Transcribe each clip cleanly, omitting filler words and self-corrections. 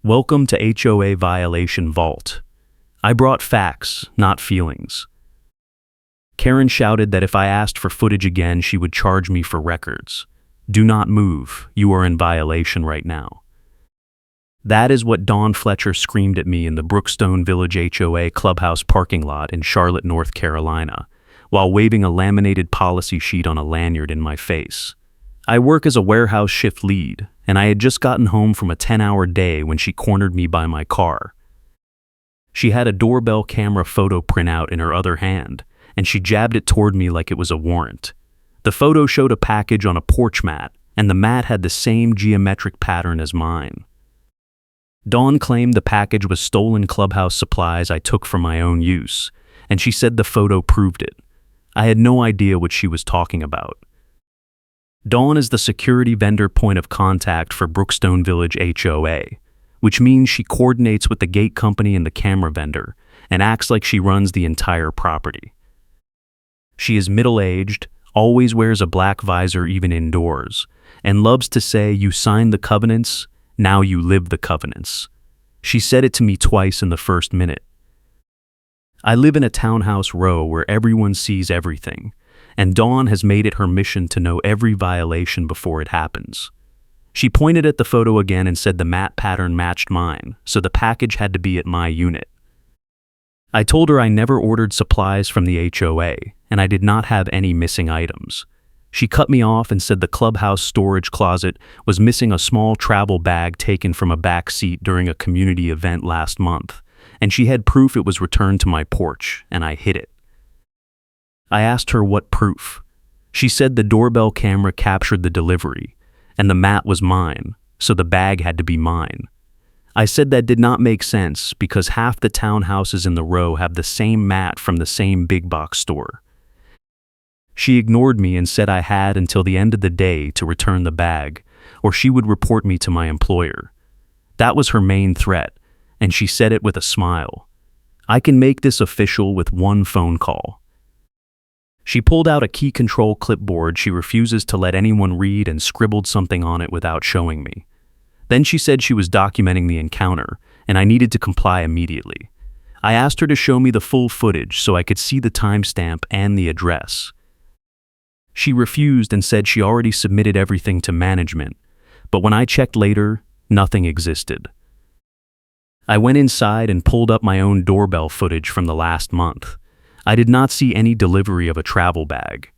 Welcome to HOA Violation Vault. I brought facts, not feelings. Karen shouted that if I asked for footage again, she would charge me for records. Do not move. You are in violation right now. That is what Dawn Fletcher screamed at me in the Brookstone Village HOA clubhouse parking lot in Charlotte, North Carolina, while waving a laminated policy sheet on a lanyard in my face. I work as a warehouse shift lead, and I had just gotten home from a 10-hour day when she cornered me by my car. She had a doorbell camera photo printout in her other hand, and she jabbed it toward me like it was a warrant. The photo showed a package on a porch mat, and the mat had the same geometric pattern as mine. Dawn claimed the package was stolen clubhouse supplies I took for my own use, and she said the photo proved it. I had no idea what she was talking about. Dawn is the security vendor point of contact for Brookstone Village HOA, which means she coordinates with the gate company and the camera vendor and acts like she runs the entire property. She is middle-aged, always wears a black visor even indoors, and loves to say, "You signed the covenants, now you live the covenants." She said it to me twice in the first minute. I live in a townhouse row where everyone sees everything, and Dawn has made it her mission to know every violation before it happens. She pointed at the photo again and said the mat pattern matched mine, so the package had to be at my unit. I told her I never ordered supplies from the HOA, and I did not have any missing items. She cut me off and said the clubhouse storage closet was missing a small travel bag taken from a back seat during a community event last month, and she had proof it was returned to my porch, and I hid it. I asked her what proof. She said the doorbell camera captured the delivery, and the mat was mine, so the bag had to be mine. I said that did not make sense because half the townhouses in the row have the same mat from the same big box store. She ignored me and said I had until the end of the day to return the bag, or she would report me to my employer. That was her main threat, and she said it with a smile. I can make this official with one phone call. She pulled out a key control clipboard she refuses to let anyone read and scribbled something on it without showing me. Then she said she was documenting the encounter, and I needed to comply immediately. I asked her to show me the full footage so I could see the timestamp and the address. She refused and said she already submitted everything to management, but when I checked later, nothing existed. I went inside and pulled up my own doorbell footage from the last month. I did not see any delivery of a travel bag.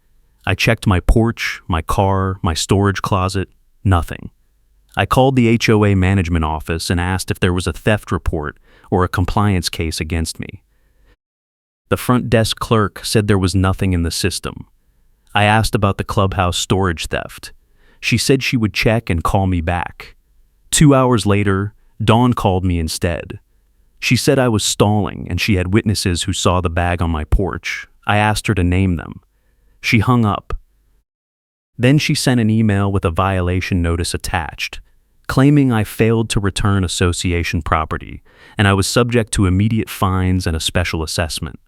I checked my porch, my car, my storage closet, nothing. I called the HOA management office and asked if there was a theft report or a compliance case against me. The front desk clerk said there was nothing in the system. I asked about the clubhouse storage theft. She said she would check and call me back. 2 hours later, Dawn called me instead. She said I was stalling and she had witnesses who saw the bag on my porch. I asked her to name them. She hung up. Then she sent an email with a violation notice attached, claiming I failed to return association property and I was subject to immediate fines and a special assessment.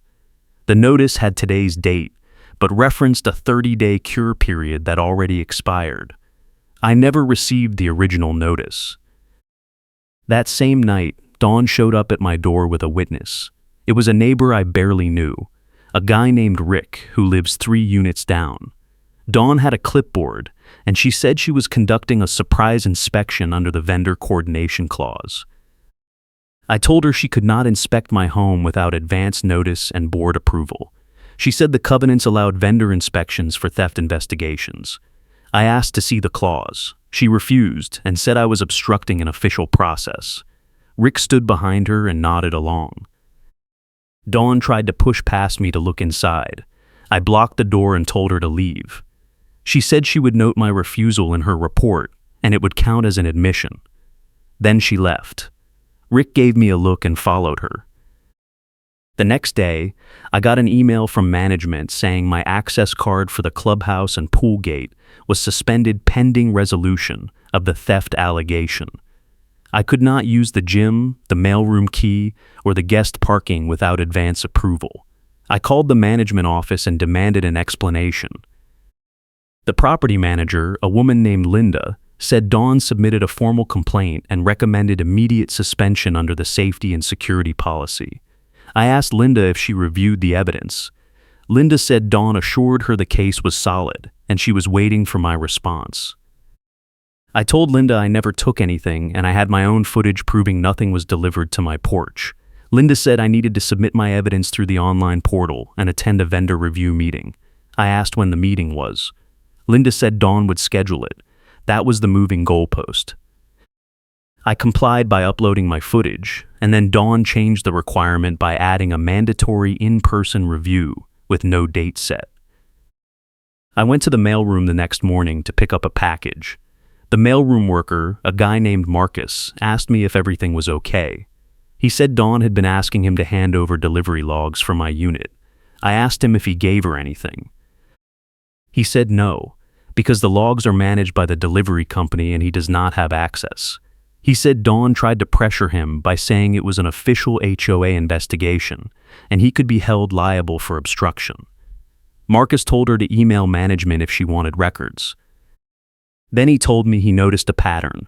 The notice had today's date, but referenced a 30-day cure period that already expired. I never received the original notice. That same night, Dawn showed up at my door with a witness. It was a neighbor I barely knew, a guy named Rick who lives 3 units down. Dawn had a clipboard, and she said she was conducting a surprise inspection under the vendor coordination clause. I told her she could not inspect my home without advance notice and board approval. She said the covenants allowed vendor inspections for theft investigations. I asked to see the clause. She refused and said I was obstructing an official process. Rick stood behind her and nodded along. Dawn tried to push past me to look inside. I blocked the door and told her to leave. She said she would note my refusal in her report, and it would count as an admission. Then she left. Rick gave me a look and followed her. The next day, I got an email from management saying my access card for the clubhouse and pool gate was suspended pending resolution of the theft allegation. I could not use the gym, the mailroom key, or the guest parking without advance approval. I called the management office and demanded an explanation. The property manager, a woman named Linda, said Dawn submitted a formal complaint and recommended immediate suspension under the safety and security policy. I asked Linda if she reviewed the evidence. Linda said Dawn assured her the case was solid, and she was waiting for my response. I told Linda I never took anything and I had my own footage proving nothing was delivered to my porch. Linda said I needed to submit my evidence through the online portal and attend a vendor review meeting. I asked when the meeting was. Linda said Dawn would schedule it. That was the moving goalpost. I complied by uploading my footage, and then Dawn changed the requirement by adding a mandatory in-person review with no date set. I went to the mailroom the next morning to pick up a package. The mailroom worker, a guy named Marcus, asked me if everything was okay. He said Dawn had been asking him to hand over delivery logs for my unit. I asked him if he gave her anything. He said no, because the logs are managed by the delivery company and he does not have access. He said Dawn tried to pressure him by saying it was an official HOA investigation and he could be held liable for obstruction. Marcus told her to email management if she wanted records. Then he told me he noticed a pattern.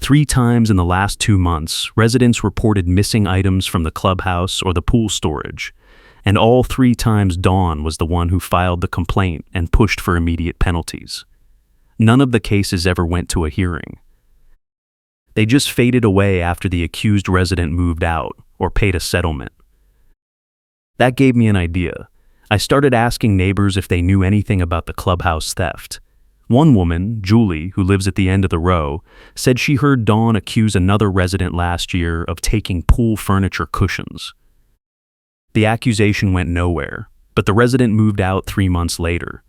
3 times in the last 2 months, residents reported missing items from the clubhouse or the pool storage, and all 3 times Dawn was the one who filed the complaint and pushed for immediate penalties. None of the cases ever went to a hearing. They just faded away after the accused resident moved out or paid a settlement. That gave me an idea. I started asking neighbors if they knew anything about the clubhouse theft. One woman, Julie, who lives at the end of the row, said she heard Dawn accuse another resident last year of taking pool furniture cushions. The accusation went nowhere, but the resident moved out 3 months later.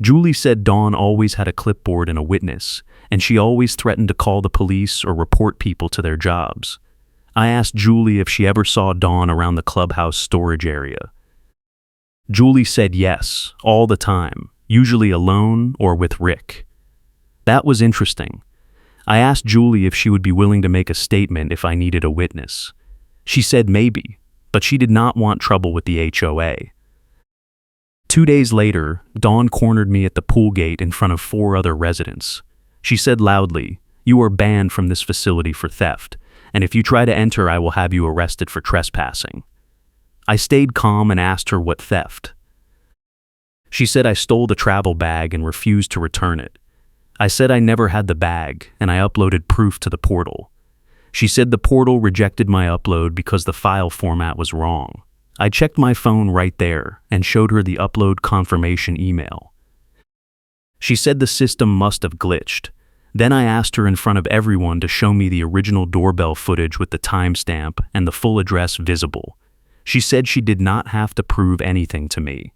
Julie said Dawn always had a clipboard and a witness, and she always threatened to call the police or report people to their jobs. I asked Julie if she ever saw Dawn around the clubhouse storage area. Julie said yes, all the time, usually alone or with Rick. That was interesting. I asked Julie if she would be willing to make a statement if I needed a witness. She said maybe, but she did not want trouble with the HOA. 2 days later, Dawn cornered me at the pool gate in front of 4 other residents. She said loudly, "You are banned from this facility for theft, and if you try to enter, I will have you arrested for trespassing." I stayed calm and asked her what theft. She said I stole the travel bag and refused to return it. I said I never had the bag, and I uploaded proof to the portal. She said the portal rejected my upload because the file format was wrong. I checked my phone right there and showed her the upload confirmation email. She said the system must have glitched. Then I asked her in front of everyone to show me the original doorbell footage with the timestamp and the full address visible. She said she did not have to prove anything to me.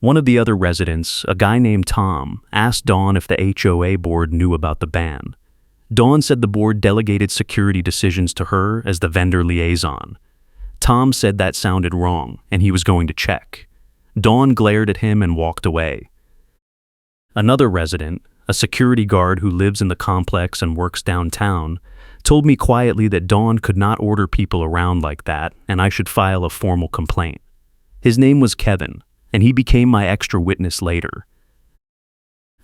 One of the other residents, a guy named Tom, asked Dawn if the HOA board knew about the ban. Dawn said the board delegated security decisions to her as the vendor liaison. Tom said that sounded wrong, and he was going to check. Dawn glared at him and walked away. Another resident, a security guard who lives in the complex and works downtown, told me quietly that Dawn could not order people around like that and I should file a formal complaint. His name was Kevin, and he became my extra witness later.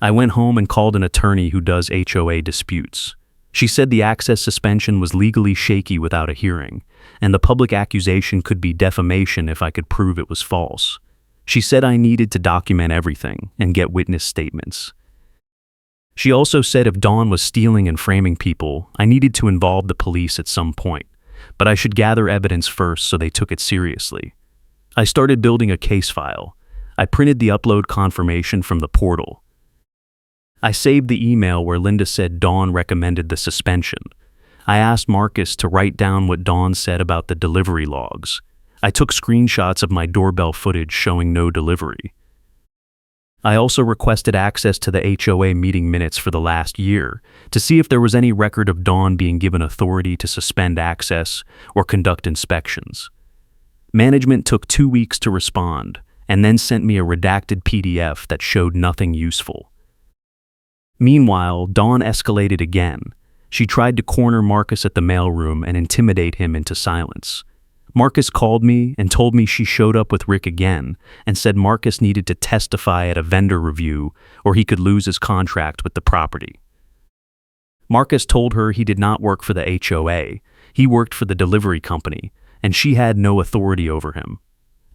I went home and called an attorney who does HOA disputes. She said the access suspension was legally shaky without a hearing, and the public accusation could be defamation if I could prove it was false. She said I needed to document everything and get witness statements. She also said if Dawn was stealing and framing people, I needed to involve the police at some point, but I should gather evidence first so they took it seriously. I started building a case file. I printed the upload confirmation from the portal. I saved the email where Linda said Dawn recommended the suspension. I asked Marcus to write down what Dawn said about the delivery logs. I took screenshots of my doorbell footage showing no delivery. I also requested access to the HOA meeting minutes for the last year to see if there was any record of Dawn being given authority to suspend access or conduct inspections. Management took 2 weeks to respond and then sent me a redacted PDF that showed nothing useful. Meanwhile, Dawn escalated again. She tried to corner Marcus at the mailroom and intimidate him into silence. Marcus called me and told me she showed up with Rick again and said Marcus needed to testify at a vendor review or he could lose his contract with the property. Marcus told her he did not work for the HOA, he worked for the delivery company, and she had no authority over him.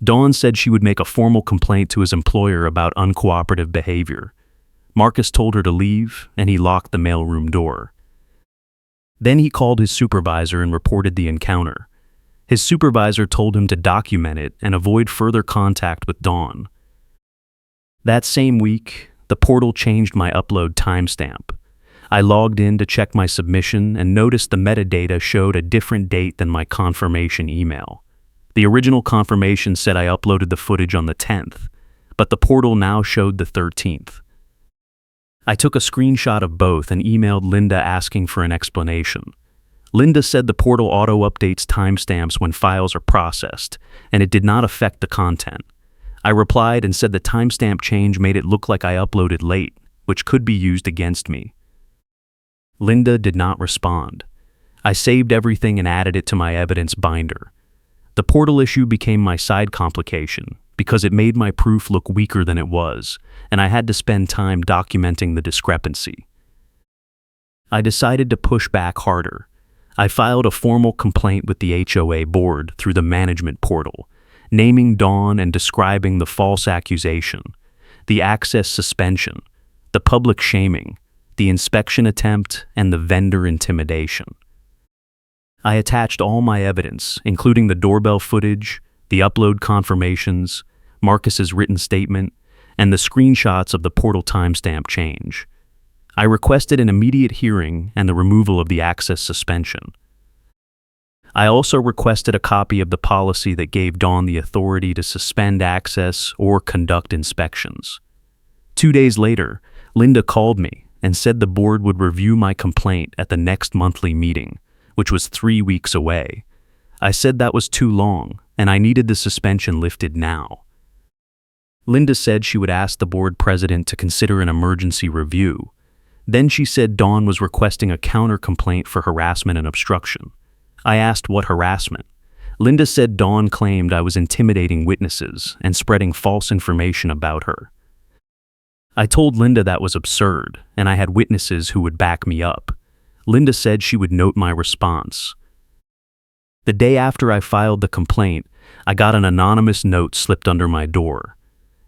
Dawn said she would make a formal complaint to his employer about uncooperative behavior. Marcus told her to leave, and he locked the mailroom door. Then he called his supervisor and reported the encounter. His supervisor told him to document it and avoid further contact with Dawn. That same week, the portal changed my upload timestamp. I logged in to check my submission and noticed the metadata showed a different date than my confirmation email. The original confirmation said I uploaded the footage on the 10th, but the portal now showed the 13th. I took a screenshot of both and emailed Linda asking for an explanation. Linda said the portal auto-updates timestamps when files are processed, and it did not affect the content. I replied and said the timestamp change made it look like I uploaded late, which could be used against me. Linda did not respond. I saved everything and added it to my evidence binder. The portal issue became my side complication because it made my proof look weaker than it was, and I had to spend time documenting the discrepancy. I decided to push back harder. I filed a formal complaint with the HOA board through the management portal, naming Dawn and describing the false accusation, the access suspension, the public shaming, the inspection attempt, and the vendor intimidation. I attached all my evidence, including the doorbell footage, the upload confirmations, Marcus's written statement, and the screenshots of the portal timestamp change. I requested an immediate hearing and the removal of the access suspension. I also requested a copy of the policy that gave Dawn the authority to suspend access or conduct inspections. 2 days later, Linda called me and said the board would review my complaint at the next monthly meeting, which was 3 weeks away. I said that was too long, and I needed the suspension lifted now. Linda said she would ask the board president to consider an emergency review. Then she said Dawn was requesting a counter-complaint for harassment and obstruction. I asked what harassment. Linda said Dawn claimed I was intimidating witnesses and spreading false information about her. I told Linda that was absurd, and I had witnesses who would back me up. Linda said she would note my response. The day after I filed the complaint, I got an anonymous note slipped under my door.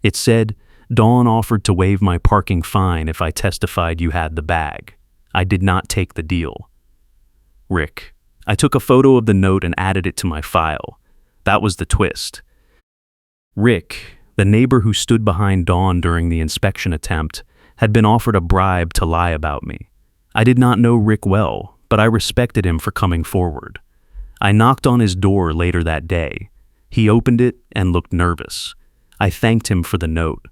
It said, "Dawn offered to waive my parking fine if I testified you had the bag. I did not take the deal. Rick." I took a photo of the note and added it to my file. That was the twist. Rick, the neighbor who stood behind Dawn during the inspection attempt, had been offered a bribe to lie about me. I did not know Rick well, but I respected him for coming forward. I knocked on his door later that day. He opened it and looked nervous. I thanked him for the note.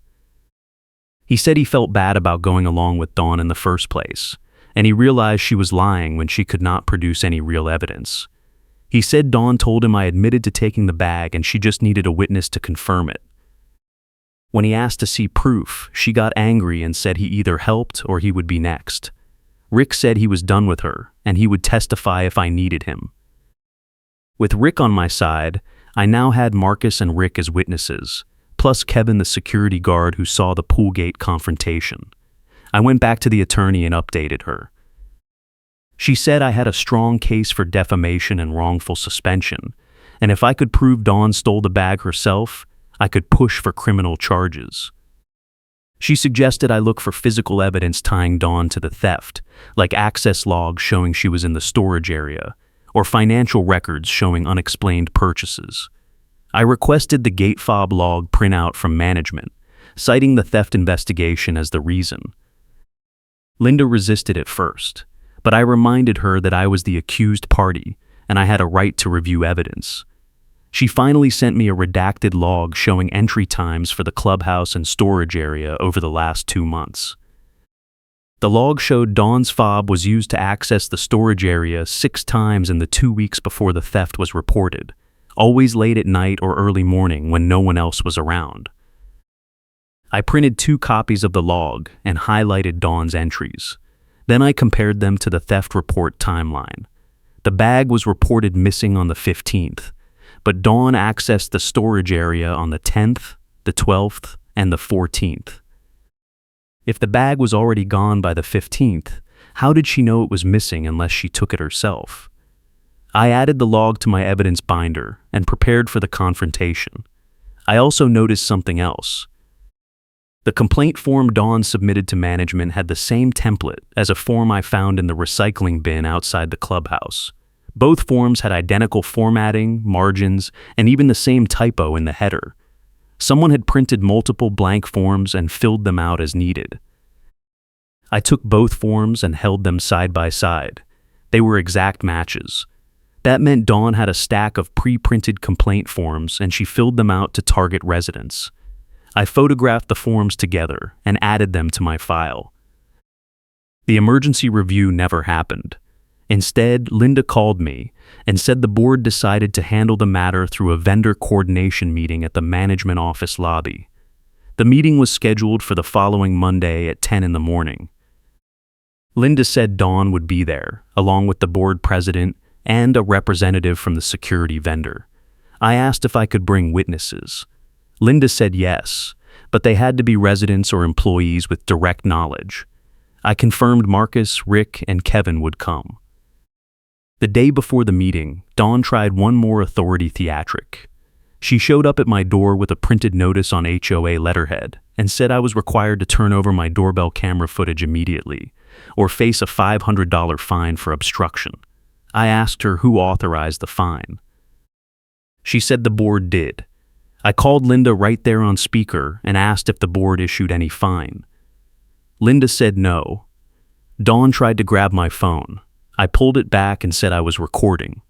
He said he felt bad about going along with Dawn in the first place, and he realized she was lying when she could not produce any real evidence. He said Dawn told him I admitted to taking the bag and she just needed a witness to confirm it. When he asked to see proof, she got angry and said he either helped or he would be next. Rick said he was done with her and he would testify if I needed him. With Rick on my side, I now had Marcus and Rick as witnesses, plus Kevin, the security guard who saw the pool gate confrontation. I went back to the attorney and updated her. She said I had a strong case for defamation and wrongful suspension, and if I could prove Dawn stole the bag herself, I could push for criminal charges. She suggested I look for physical evidence tying Dawn to the theft, like access logs showing she was in the storage area, or financial records showing unexplained purchases. I requested the gate fob log printout from management, citing the theft investigation as the reason. Linda resisted at first, but I reminded her that I was the accused party and I had a right to review evidence. She finally sent me a redacted log showing entry times for the clubhouse and storage area over the last 2 months. The log showed Dawn's fob was used to access the storage area 6 times in the 2 weeks before the theft was reported, always late at night or early morning when no one else was around. I printed 2 copies of the log and highlighted Dawn's entries. Then I compared them to the theft report timeline. The bag was reported missing on the 15th, but Dawn accessed the storage area on the 10th, the 12th, and the 14th. If the bag was already gone by the 15th, How did she know it was missing unless she took it herself? I added the log to my evidence binder and prepared for the confrontation. I also noticed something else. The complaint form Dawn submitted to management had the same template as a form I found in the recycling bin outside the clubhouse. Both forms had identical formatting, margins, and even the same typo in the header. Someone had printed multiple blank forms and filled them out as needed. I took both forms and held them side by side. They were exact matches. That meant Dawn had a stack of pre-printed complaint forms and she filled them out to target residents. I photographed the forms together and added them to my file. The emergency review never happened. Instead, Linda called me and said the board decided to handle the matter through a vendor coordination meeting at the management office lobby. The meeting was scheduled for the following Monday at 10 in the morning. Linda said Dawn would be there, along with the board president and a representative from the security vendor. I asked if I could bring witnesses. Linda said yes, but they had to be residents or employees with direct knowledge. I confirmed Marcus, Rick, and Kevin would come. The day before the meeting, Dawn tried one more authority theatric. She showed up at my door with a printed notice on HOA letterhead and said I was required to turn over my doorbell camera footage immediately or face a $500 fine for obstruction. I asked her who authorized the fine. She said the board did. I called Linda right there on speaker and asked if the board issued any fine. Linda said no. Dawn tried to grab my phone. I pulled it back and said I was recording.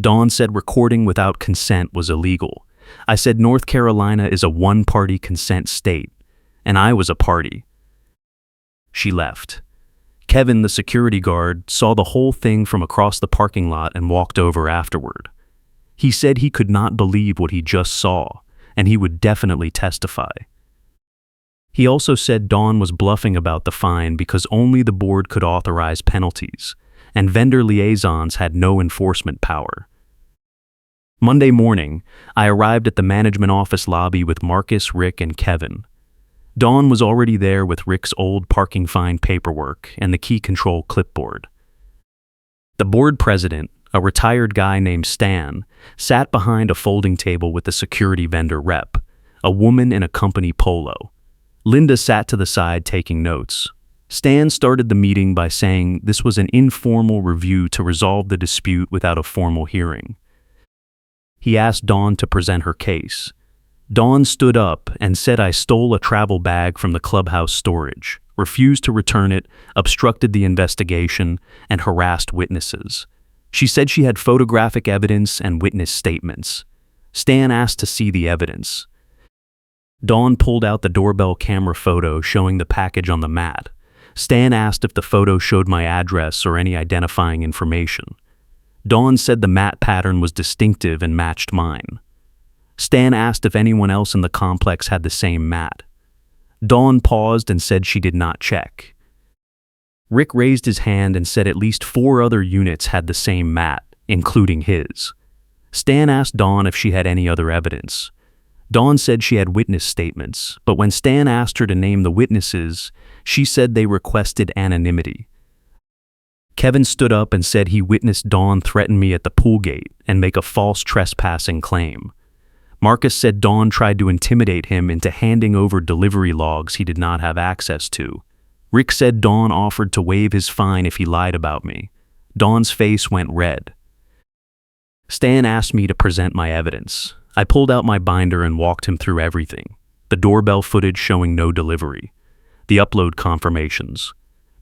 Dawn said recording without consent was illegal. I said North Carolina is a one-party consent state, and I was a party. She left. Kevin, the security guard, saw the whole thing from across the parking lot and walked over afterward. He said he could not believe what he just saw, and he would definitely testify. He also said Dawn was bluffing about the fine because only the board could authorize penalties, and vendor liaisons had no enforcement power. Monday morning, I arrived at the management office lobby with Marcus, Rick, and Kevin. Dawn was already there with Rick's old parking fine paperwork and the key control clipboard. The board president, a retired guy named Stan, sat behind a folding table with the security vendor rep, a woman in a company polo. Linda sat to the side taking notes. Stan started the meeting by saying this was an informal review to resolve the dispute without a formal hearing. He asked Dawn to present her case. Dawn stood up and said I stole a travel bag from the clubhouse storage, refused to return it, obstructed the investigation, and harassed witnesses. She said she had photographic evidence and witness statements. Stan asked to see the evidence. Dawn pulled out the doorbell camera photo showing the package on the mat. Stan asked if the photo showed my address or any identifying information. Dawn said the mat pattern was distinctive and matched mine. Stan asked if anyone else in the complex had the same mat. Dawn paused and said she did not check. Rick raised his hand and said at least 4 other units had the same mat, including his. Stan asked Dawn if she had any other evidence. Dawn said she had witness statements, but when Stan asked her to name the witnesses, she said they requested anonymity. Kevin stood up and said he witnessed Dawn threaten me at the pool gate and make a false trespassing claim. Marcus said Dawn tried to intimidate him into handing over delivery logs he did not have access to. Rick said Dawn offered to waive his fine if he lied about me. Dawn's face went red. Stan asked me to present my evidence. I pulled out my binder and walked him through everything. The doorbell footage showing no delivery. The upload confirmations.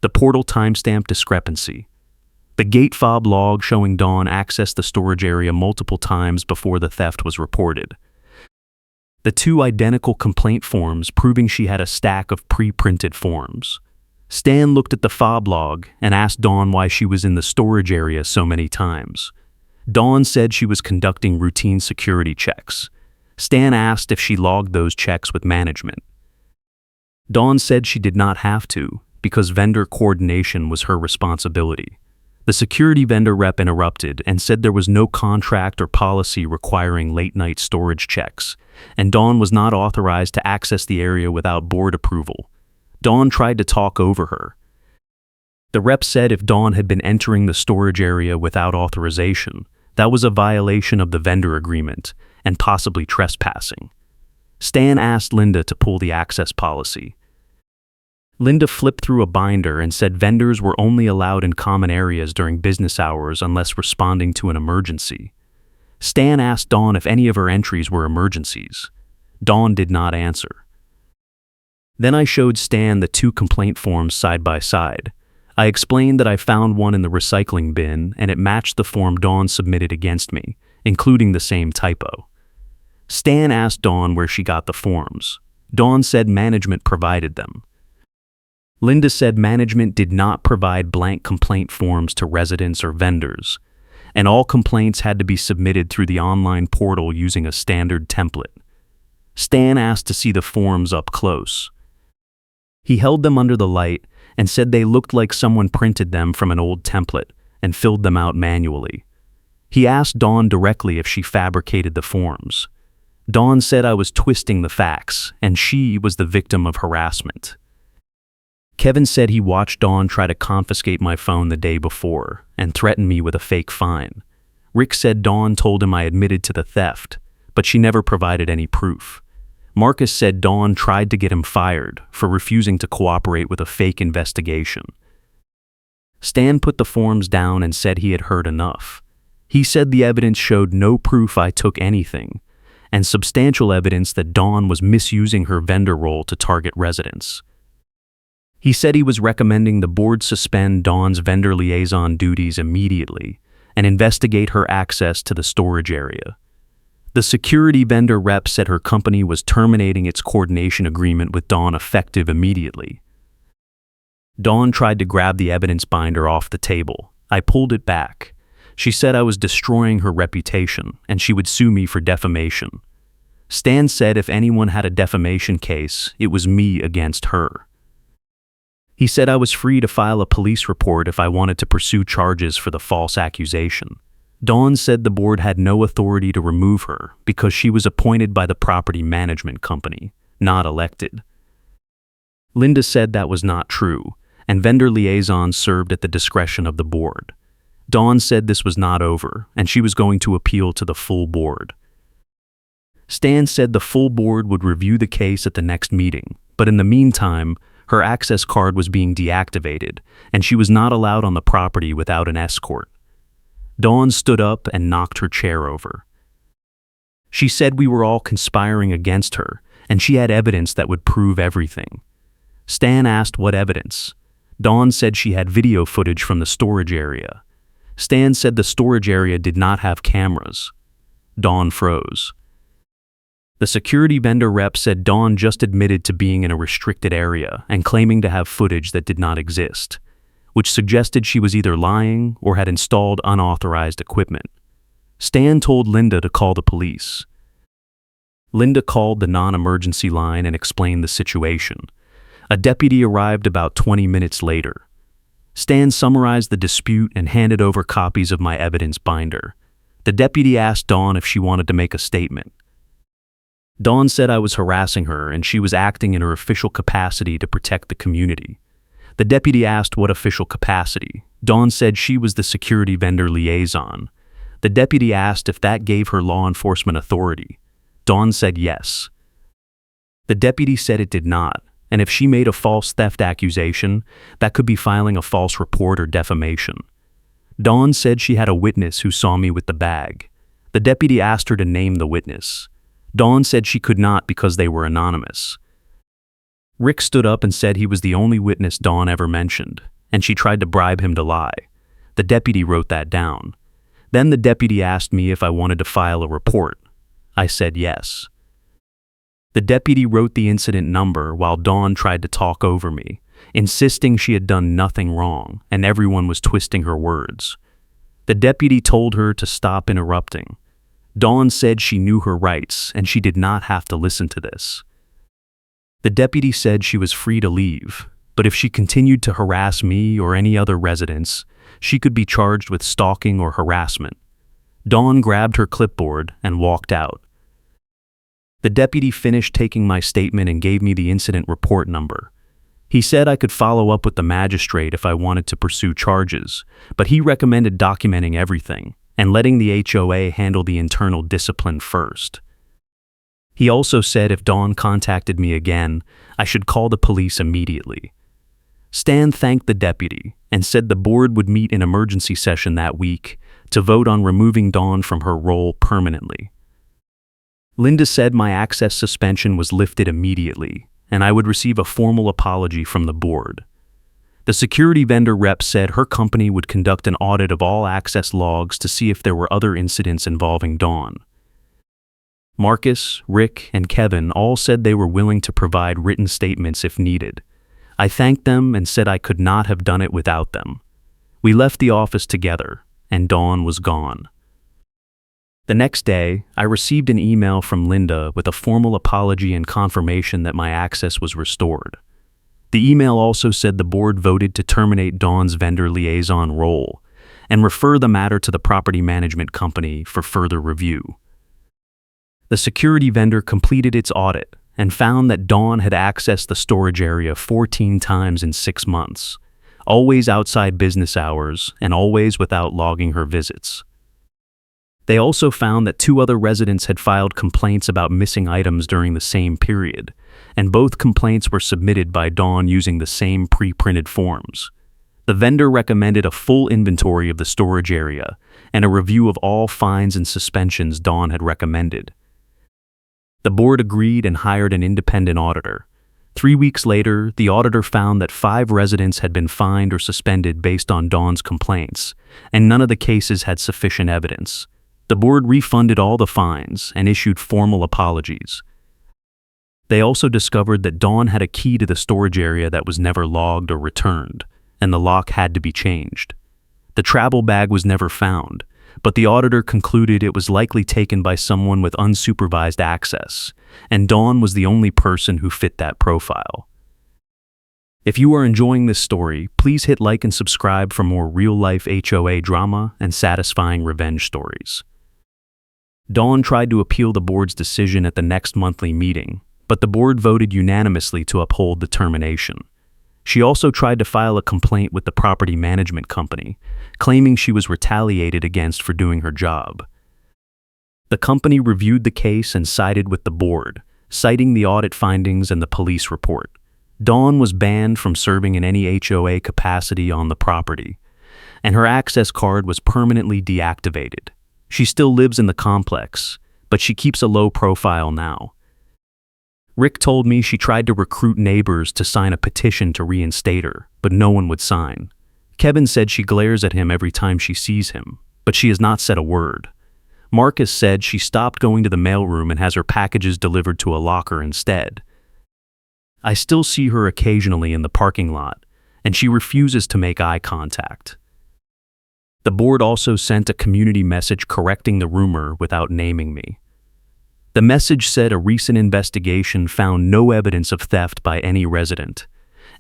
The portal timestamp discrepancy. The gate fob log showing Dawn accessed the storage area multiple times before the theft was reported. The 2 identical complaint forms proving she had a stack of pre-printed forms. Stan looked at the fob log and asked Dawn why she was in the storage area so many times. Dawn said she was conducting routine security checks. Stan asked if she logged those checks with management. Dawn said she did not have to because vendor coordination was her responsibility. The security vendor rep interrupted and said there was no contract or policy requiring late-night storage checks, and Dawn was not authorized to access the area without board approval. Dawn tried to talk over her. The rep said if Dawn had been entering the storage area without authorization, that was a violation of the vendor agreement and possibly trespassing. Stan asked Linda to pull the access policy. Linda flipped through a binder and said vendors were only allowed in common areas during business hours unless responding to an emergency. Stan asked Dawn if any of her entries were emergencies. Dawn did not answer. Then I showed Stan the two complaint forms side by side. I explained that I found one in the recycling bin and it matched the form Dawn submitted against me, including the same typo. Stan asked Dawn where she got the forms. Dawn said management provided them. Linda said management did not provide blank complaint forms to residents or vendors, and all complaints had to be submitted through the online portal using a standard template. Stan asked to see the forms up close. He held them under the light and said they looked like someone printed them from an old template and filled them out manually. He asked Dawn directly if she fabricated the forms. Dawn said I was twisting the facts and she was the victim of harassment. Kevin said he watched Dawn try to confiscate my phone the day before and threatened me with a fake fine. Rick said Dawn told him I admitted to the theft, but she never provided any proof. Marcus said Dawn tried to get him fired for refusing to cooperate with a fake investigation. Stan put the forms down and said he had heard enough. He said the evidence showed no proof I took anything, and substantial evidence that Dawn was misusing her vendor role to target residents. He said he was recommending the board suspend Dawn's vendor liaison duties immediately and investigate her access to the storage area. The security vendor rep said her company was terminating its coordination agreement with Dawn effective immediately. Dawn tried to grab the evidence binder off the table. I pulled it back. She said I was destroying her reputation and she would sue me for defamation. Stan said if anyone had a defamation case, it was me against her. He said I was free to file a police report if I wanted to pursue charges for the false accusation. Dawn said the board had no authority to remove her because she was appointed by the property management company, not elected. Linda said that was not true, and vendor liaisons served at the discretion of the board. Dawn said this was not over, and she was going to appeal to the full board. Stan said the full board would review the case at the next meeting, but in the meantime, her access card was being deactivated, and she was not allowed on the property without an escort. Dawn stood up and knocked her chair over. She said we were all conspiring against her, and she had evidence that would prove everything. Stan asked what evidence. Dawn said she had video footage from the storage area. Stan said the storage area did not have cameras. Dawn froze. The security vendor rep said Dawn just admitted to being in a restricted area and claiming to have footage that did not exist, which suggested she was either lying or had installed unauthorized equipment. Stan told Linda to call the police. Linda called the non-emergency line and explained the situation. A deputy arrived about 20 minutes later. Stan summarized the dispute and handed over copies of my evidence binder. The deputy asked Dawn if she wanted to make a statement. Dawn said I was harassing her and she was acting in her official capacity to protect the community. The deputy asked what official capacity. Dawn said she was the security vendor liaison. The deputy asked if that gave her law enforcement authority. Dawn said yes. The deputy said it did not, and if she made a false theft accusation, that could be filing a false report or defamation. Dawn said she had a witness who saw me with the bag. The deputy asked her to name the witness. Dawn said she could not because they were anonymous. Rick stood up and said he was the only witness Dawn ever mentioned, and she tried to bribe him to lie. The deputy wrote that down. Then the deputy asked me if I wanted to file a report. I said yes. The deputy wrote the incident number while Dawn tried to talk over me, insisting she had done nothing wrong and everyone was twisting her words. The deputy told her to stop interrupting. Dawn said she knew her rights and she did not have to listen to this. The deputy said she was free to leave, but if she continued to harass me or any other residents, she could be charged with stalking or harassment. Dawn grabbed her clipboard and walked out. The deputy finished taking my statement and gave me the incident report number. He said I could follow up with the magistrate if I wanted to pursue charges, but he recommended documenting everything and letting the HOA handle the internal discipline first. He also said if Dawn contacted me again, I should call the police immediately. Stan thanked the deputy and said the board would meet in emergency session that week to vote on removing Dawn from her role permanently. Linda said my access suspension was lifted immediately, and I would receive a formal apology from the board. The security vendor rep said her company would conduct an audit of all access logs to see if there were other incidents involving Dawn. Marcus, Rick, and Kevin all said they were willing to provide written statements if needed. I thanked them and said I could not have done it without them. We left the office together, and Dawn was gone. The next day, I received an email from Linda with a formal apology and confirmation that my access was restored. The email also said the board voted to terminate Dawn's vendor liaison role and refer the matter to the property management company for further review. The security vendor completed its audit and found that Dawn had accessed the storage area 14 times in 6 months, always outside business hours and always without logging her visits. They also found that 2 other residents had filed complaints about missing items during the same period, and both complaints were submitted by Dawn using the same pre-printed forms. The vendor recommended a full inventory of the storage area and a review of all fines and suspensions Dawn had recommended. The board agreed and hired an independent auditor. 3 weeks later, the auditor found that 5 residents had been fined or suspended based on Dawn's complaints, and none of the cases had sufficient evidence. The board refunded all the fines and issued formal apologies. They also discovered that Dawn had a key to the storage area that was never logged or returned, and the lock had to be changed. The travel bag was never found, but the auditor concluded it was likely taken by someone with unsupervised access, and Dawn was the only person who fit that profile. If you are enjoying this story, please hit like and subscribe for more real-life HOA drama and satisfying revenge stories. Dawn tried to appeal the board's decision at the next monthly meeting, but the board voted unanimously to uphold the termination. She also tried to file a complaint with the property management company, claiming she was retaliated against for doing her job. The company reviewed the case and sided with the board, citing the audit findings and the police report. Dawn was banned from serving in any HOA capacity on the property, and her access card was permanently deactivated. She still lives in the complex, but she keeps a low profile now. Rick told me she tried to recruit neighbors to sign a petition to reinstate her, but no one would sign. Kevin said she glares at him every time she sees him, but she has not said a word. Marcus said she stopped going to the mailroom and has her packages delivered to a locker instead. I still see her occasionally in the parking lot, and she refuses to make eye contact. The board also sent a community message correcting the rumor without naming me. The message said a recent investigation found no evidence of theft by any resident,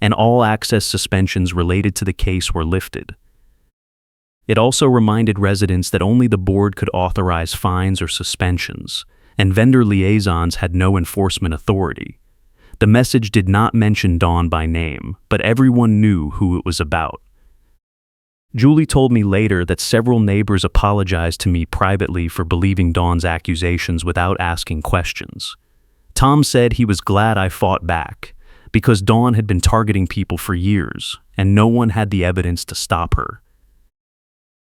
and all access suspensions related to the case were lifted. It also reminded residents that only the board could authorize fines or suspensions, and vendor liaisons had no enforcement authority. The message did not mention Dawn by name, but everyone knew who it was about. Julie told me later that several neighbors apologized to me privately for believing Dawn's accusations without asking questions. Tom said he was glad I fought back, because Dawn had been targeting people for years, and no one had the evidence to stop her.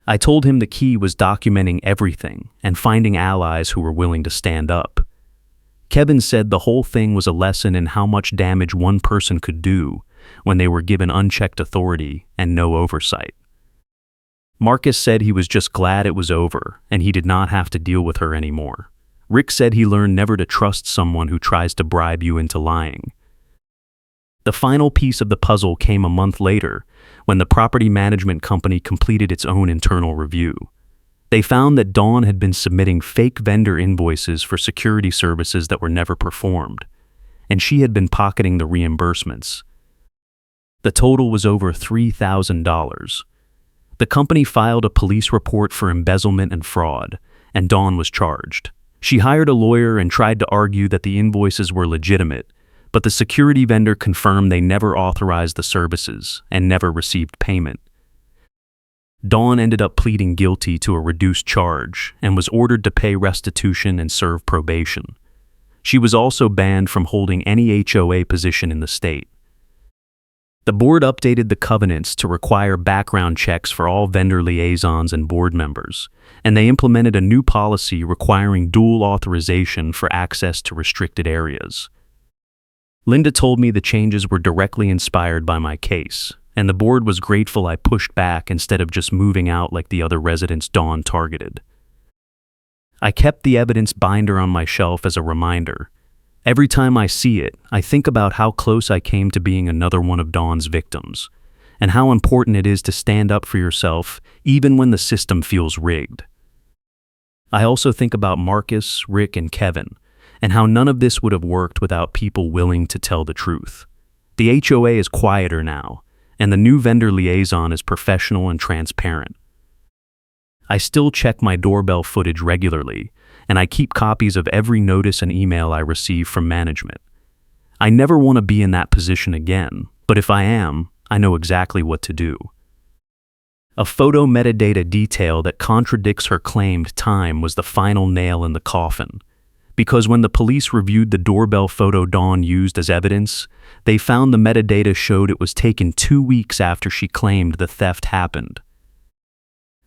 I told him the key was documenting everything and finding allies who were willing to stand up. Kevin said the whole thing was a lesson in how much damage one person could do when they were given unchecked authority and no oversight. Marcus said he was just glad it was over and he did not have to deal with her anymore. Rick said he learned never to trust someone who tries to bribe you into lying. The final piece of the puzzle came a month later when the property management company completed its own internal review. They found that Dawn had been submitting fake vendor invoices for security services that were never performed, and she had been pocketing the reimbursements. The total was over $3,000. The company filed a police report for embezzlement and fraud, and Dawn was charged. She hired a lawyer and tried to argue that the invoices were legitimate, but the security vendor confirmed they never authorized the services and never received payment. Dawn ended up pleading guilty to a reduced charge and was ordered to pay restitution and serve probation. She was also banned from holding any HOA position in the state. The board updated the covenants to require background checks for all vendor liaisons and board members, and they implemented a new policy requiring dual authorization for access to restricted areas. Linda told me the changes were directly inspired by my case, and the board was grateful I pushed back instead of just moving out like the other residents Dawn targeted. I kept the evidence binder on my shelf as a reminder. Every time I see it, I think about how close I came to being another one of Dawn's victims, and how important it is to stand up for yourself even when the system feels rigged. I also think about Marcus, Rick, and Kevin, and how none of this would have worked without people willing to tell the truth. The HOA is quieter now, and the new vendor liaison is professional and transparent. I still check my doorbell footage regularly, and I keep copies of every notice and email I receive from management. I never want to be in that position again, but if I am, I know exactly what to do. A photo metadata detail that contradicts her claimed time was the final nail in the coffin, because when the police reviewed the doorbell photo Dawn used as evidence, they found the metadata showed it was taken 2 weeks after she claimed the theft happened.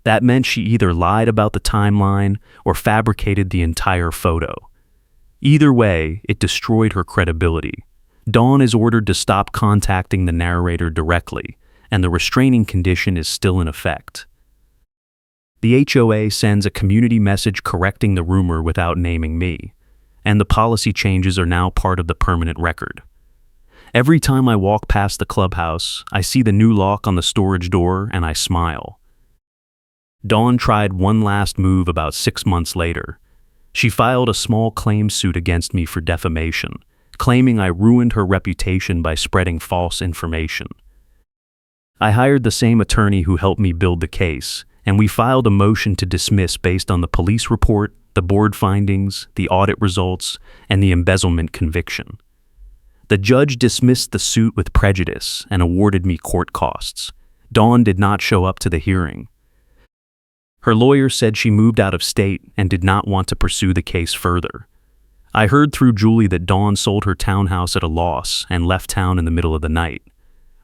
That meant she either lied about the timeline or fabricated the entire photo. Either way, it destroyed her credibility. Dawn is ordered to stop contacting the narrator directly, and the restraining condition is still in effect. The HOA sends a community message correcting the rumor without naming me, and the policy changes are now part of the permanent record. Every time I walk past the clubhouse, I see the new lock on the storage door and I smile. Dawn tried one last move about 6 months later. She filed a small claim suit against me for defamation, claiming I ruined her reputation by spreading false information. I hired the same attorney who helped me build the case, and we filed a motion to dismiss based on the police report, the board findings, the audit results, and the embezzlement conviction. The judge dismissed the suit with prejudice and awarded me court costs. Dawn did not show up to the hearing. Her lawyer said she moved out of state and did not want to pursue the case further. I heard through Julie that Dawn sold her townhouse at a loss and left town in the middle of the night.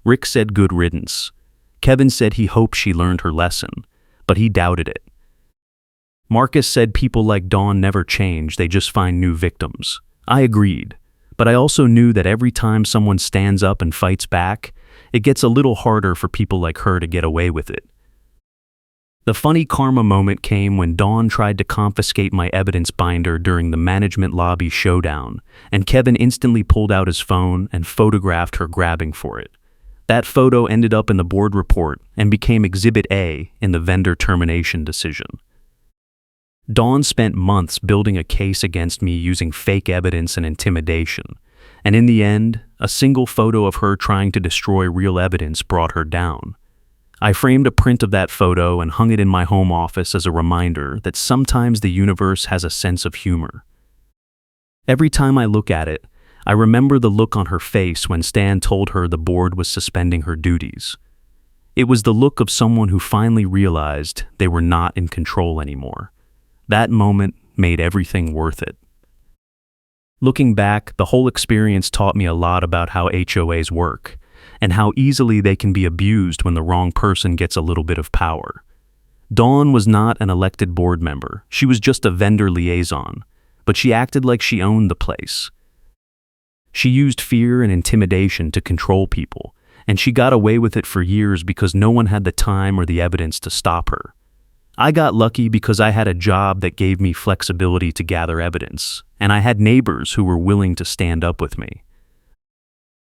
Rick said good riddance. Kevin said he hoped she learned her lesson, but he doubted it. Marcus said people like Dawn never change, they just find new victims. I agreed, but I also knew that every time someone stands up and fights back, it gets a little harder for people like her to get away with it. The funny karma moment came when Dawn tried to confiscate my evidence binder during the management lobby showdown, and Kevin instantly pulled out his phone and photographed her grabbing for it. That photo ended up in the board report and became Exhibit A in the vendor termination decision. Dawn spent months building a case against me using fake evidence and intimidation, and in the end, a single photo of her trying to destroy real evidence brought her down. I framed a print of that photo and hung it in my home office as a reminder that sometimes the universe has a sense of humor. Every time I look at it, I remember the look on her face when Stan told her the board was suspending her duties. It was the look of someone who finally realized they were not in control anymore. That moment made everything worth it. Looking back, the whole experience taught me a lot about how HOAs work, and how easily they can be abused when the wrong person gets a little bit of power. Dawn was not an elected board member, she was just a vendor liaison, but she acted like she owned the place. She used fear and intimidation to control people, and she got away with it for years because no one had the time or the evidence to stop her. I got lucky because I had a job that gave me flexibility to gather evidence, and I had neighbors who were willing to stand up with me.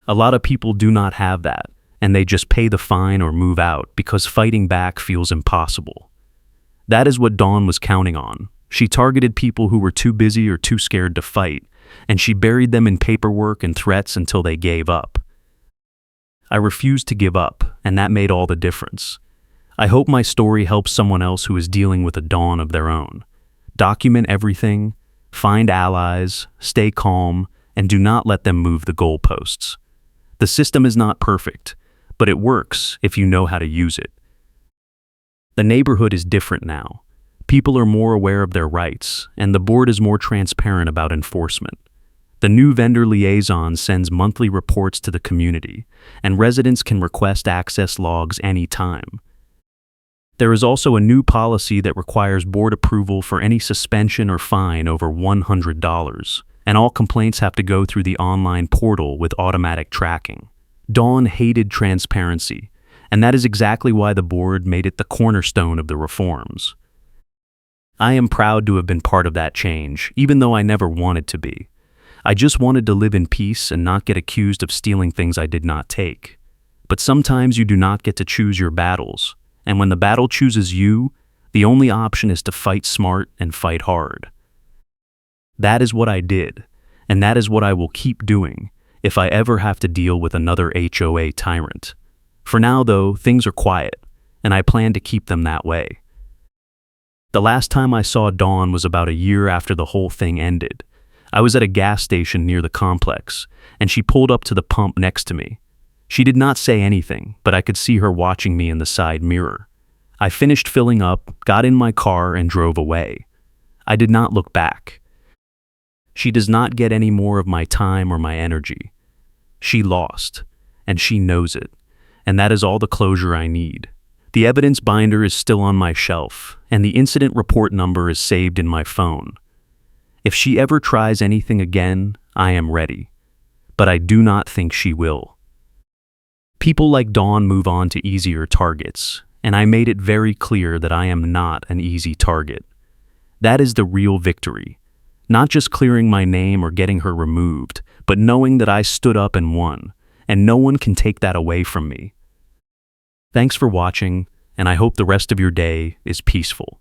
A lot of people do not have that, and they just pay the fine or move out because fighting back feels impossible. That is what Dawn was counting on. She targeted people who were too busy or too scared to fight, and she buried them in paperwork and threats until they gave up. I refused to give up, and that made all the difference. I hope my story helps someone else who is dealing with a Dawn of their own. Document everything, find allies, stay calm, and do not let them move the goalposts. The system is not perfect, but it works if you know how to use it. The neighborhood is different now. People are more aware of their rights, and the board is more transparent about enforcement. The new vendor liaison sends monthly reports to the community, and residents can request access logs anytime. There is also a new policy that requires board approval for any suspension or fine over $100, and all complaints have to go through the online portal with automatic tracking. Dawn hated transparency, and that is exactly why the board made it the cornerstone of the reforms. I am proud to have been part of that change, even though I never wanted to be. I just wanted to live in peace and not get accused of stealing things I did not take. But sometimes you do not get to choose your battles, and when the battle chooses you, the only option is to fight smart and fight hard. That is what I did, and that is what I will keep doing if I ever have to deal with another HOA tyrant. For now, though, things are quiet, and I plan to keep them that way. The last time I saw Dawn was about a year after the whole thing ended. I was at a gas station near the complex, and she pulled up to the pump next to me. She did not say anything, but I could see her watching me in the side mirror. I finished filling up, got in my car, and drove away. I did not look back. She does not get any more of my time or my energy. She lost, and she knows it, and that is all the closure I need. The evidence binder is still on my shelf, and the incident report number is saved in my phone. If she ever tries anything again, I am ready. But I do not think she will. People like Dawn move on to easier targets, and I made it very clear that I am not an easy target. That is the real victory. Not just clearing my name or getting her removed, but knowing that I stood up and won, and no one can take that away from me. Thanks for watching, and I hope the rest of your day is peaceful.